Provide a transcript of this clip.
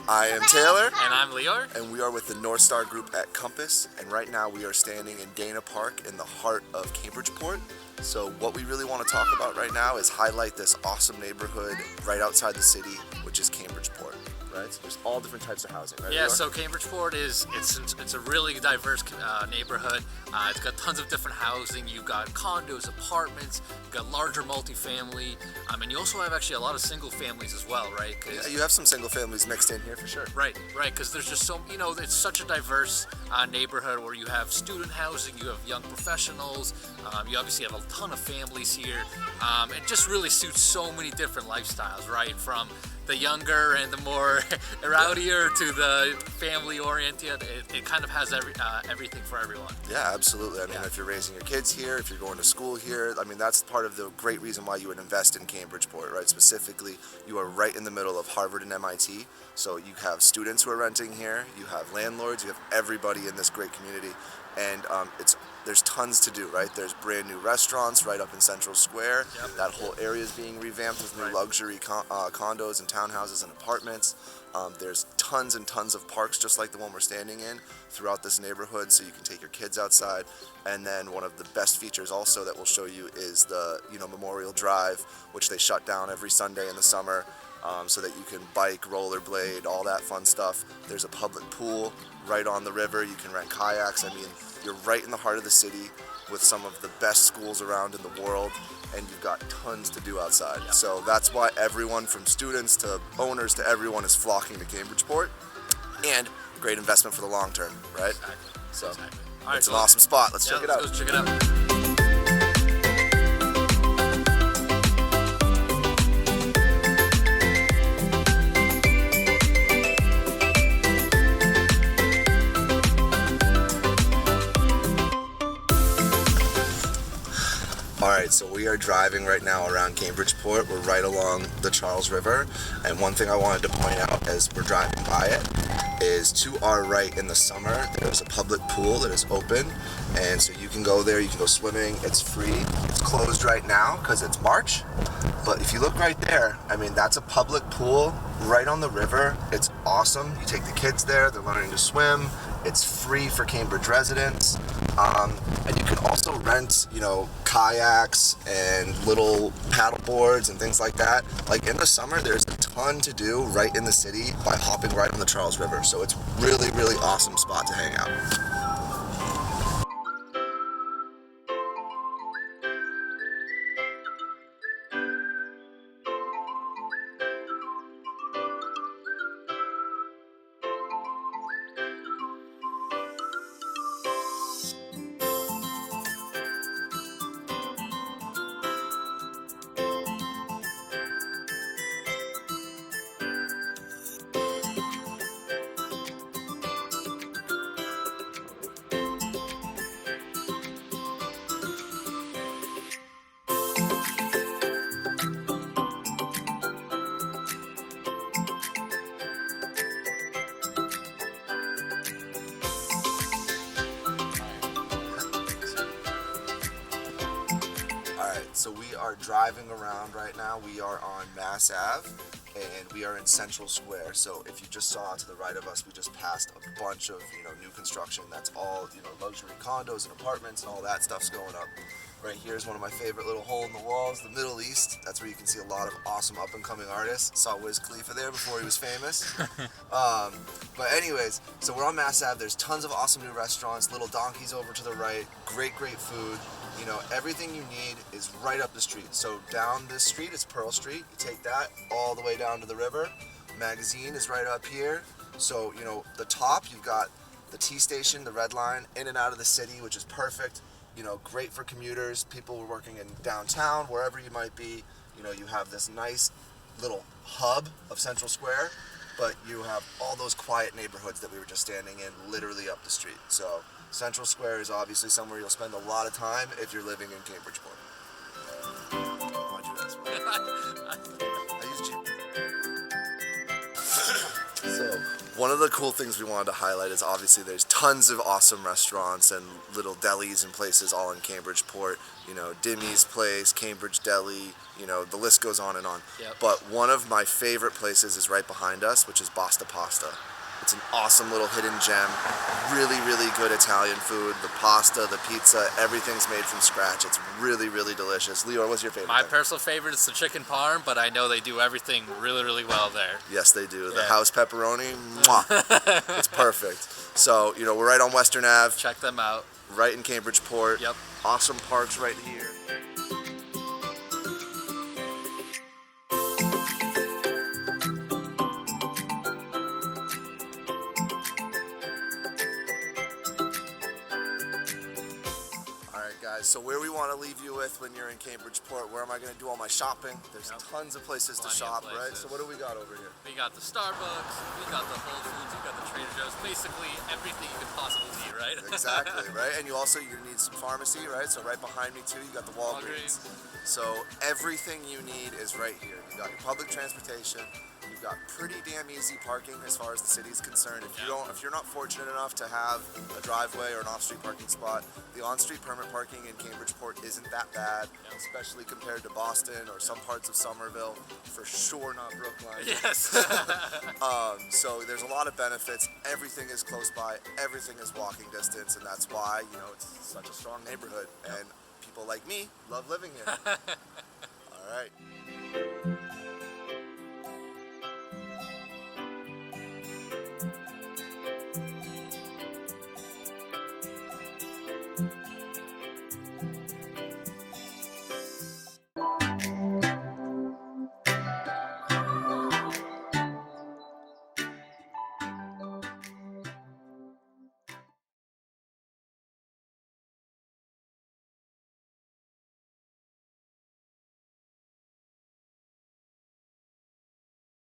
I am Taylor. And I'm Leor. And we are with the North Star Group at Compass. And right now we are standing in Dana Park in the heart of Cambridgeport. So what we really want to talk about right now is highlight this awesome neighborhood right outside the city, which is Cambridgeport. Right? So there's all different types of housing, right? Yeah, so Cambridgeport it's a really diverse neighborhood. It's got tons of different housing. You've got condos, apartments, you've got larger multifamily, and you also have actually a lot of single families as well, right? Yeah, you have some single families mixed in here for sure. Right, because there's just so, it's such a diverse neighborhood where you have student housing, you have young professionals, you obviously have a ton of families here. It just really suits so many different lifestyles, right? From the younger and the more rowdier to the family oriented. It kind of has everything for everyone. Yeah, absolutely. I mean, if you're raising your kids here, if you're going to school here, I mean, that's part of the great reason why you would invest in Cambridgeport, right? Specifically, you are right in the middle of Harvard and MIT. So you have students who are renting here, you have landlords, you have everybody in this great community. And there's tons to do, right? There's brand new restaurants right up in Central Square. Yep. That whole area is being revamped with new luxury condos and townhouses and apartments. There's tons and tons of parks just like the one we're standing in throughout this neighborhood, so you can take your kids outside. And then one of the best features also that we'll show you is the Memorial Drive, which they shut down every Sunday in the summer. So that you can bike, rollerblade, all that fun stuff. There's a public pool right on the river. You can rent kayaks. I mean, you're right in the heart of the city with some of the best schools around in the world, and you've got tons to do outside. Yeah. So that's why everyone from students to owners to everyone is flocking to Cambridgeport, and great investment for the long term, right? Exactly. So exactly. It's an awesome spot. Let's check it out. Let's go check it out. Alright, so we are driving right now around Cambridgeport. We're right along the Charles River, and one thing I wanted to point out as we're driving by it is to our right in the summer there's a public pool that is open, and so you can go there, you can go swimming, it's free. It's closed right now because it's March, but if you look right there, I mean, that's a public pool right on the river. It's awesome. You take the kids there, they're learning to swim. It's free for Cambridge residents, and you can also rent, kayaks and little paddle boards and things like that. Like in the summer, there's a ton to do right in the city by hopping right on the Charles River. So it's really, really awesome spot to hang out. So we are driving around right now. We are on Mass Ave, and we are in Central Square. So if you just saw to the right of us, we just passed a bunch of new construction. That's all luxury condos and apartments and all that stuff's going up. Right here is one of my favorite little hole in the walls, the Middle East. That's where you can see a lot of awesome up and coming artists. Saw Wiz Khalifa there before he was famous. But anyways, so we're on Mass Ave. There's tons of awesome new restaurants. Little Donkeys over to the right. Great food. Everything you need is right up the street. So down this street is Pearl Street. You take that all the way down to the river. Magazine is right up here. So, the top, you've got the T station, the Red Line, in and out of the city, which is perfect. Great for commuters, people who are working in downtown, wherever you might be. You have this nice little hub of Central Square, but you have all those quiet neighborhoods that we were just standing in literally up the street. So Central Square is obviously somewhere you'll spend a lot of time if you're living in Cambridgeport. Why'd you ask me? I use Jeep. So One of the cool things we wanted to highlight is obviously there's tons of awesome restaurants and little delis and places all in Cambridgeport. You know, Dimmy's Place, Cambridge Deli, you know, the list goes on and on. Yep. But one of my favorite places is right behind us, which is Basta Pasta. It's an awesome little hidden gem. Really, really good Italian food. The pasta, the pizza, everything's made from scratch. It's really, really delicious. Leor, what's your favorite My thing? personal favorite is the chicken parm, but I know they do everything really, really well there. Yes, they do. The Yeah. house pepperoni, mwah. It's perfect. So, you know, we're right on Western Ave, Check them out. right in Cambridgeport. Yep. Awesome parks right here. So where we want to leave you with when you're in Cambridgeport, where am I going to do all my shopping? There's Yep. tons of places to Plenty of shop, right? places. So what do we got over here? We got the Starbucks, we got the Whole Foods, we got the Trader Joe's, basically everything you could possibly need, right? Exactly, right? And you need some pharmacy, right? So right behind me too, you got the Walgreens. So everything you need is right here. You got your public transportation. You've got pretty damn easy parking as far as the city's concerned. If you're not fortunate enough to have a driveway or an off-street parking spot, the on-street permit parking in Cambridgeport isn't that bad, especially compared to Boston or some parts of Somerville. For sure not Brookline. Yes. So there's a lot of benefits. Everything is close by. Everything is walking distance, and that's why, you know, it's such a strong neighborhood. And people like me love living here. All right.